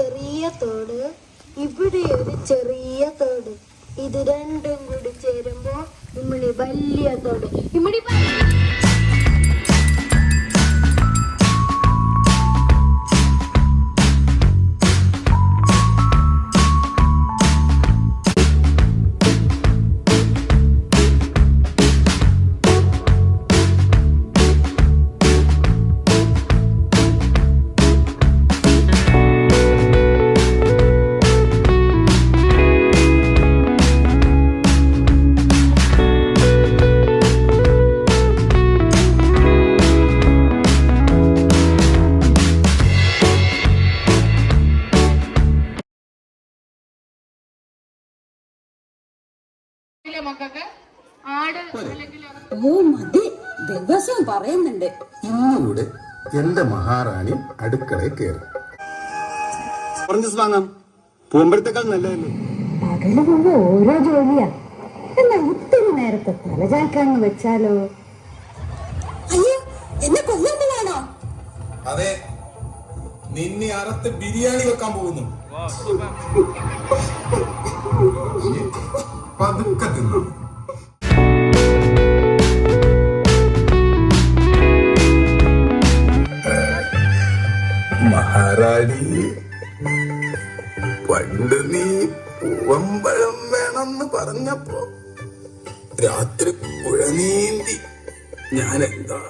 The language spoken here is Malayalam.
ചെറിയ തോട്, ഇവിടെ ഒരു ചെറിയ തോട്. ഇത് രണ്ടും കൂടി ചേരുമ്പോ ഇമ്മണി വലിയ തോട്. ഇമ്മണി മക്കൾക്ക് ആട് ഓ മതി, ദിവസം പറയുന്നുണ്ട്. ഇന്നിവിടെ എന്റെ മഹാറാണി അടുക്കളയിൽ കയറി. ഓറഞ്ചസ് വാങ്ങാം, പോകുമ്പോഴത്തേക്കാൾ നല്ലതല്ലേ. പകല് മുമ്പ് ഓരോ ജോലിയാ, എന്നാ ഒത്തിരി നേരത്തെ തലചാക്കാന്ന് വെച്ചാലോ? അയ്യോ, എന്നെ കൊല്ലുന്നതാണോ? അതെ, നിന്നെ അറുത്ത് ബിരിയാണി വെക്കാൻ പോകുന്നു. പതുക്കെ തിന്നു. മഹാറാണി, പണ്ട് നീ പൂവമ്പഴം വേണമെന്ന് പറഞ്ഞപ്പോ രാത്രി പുഴ നീന്തി ഞാൻ എന്താ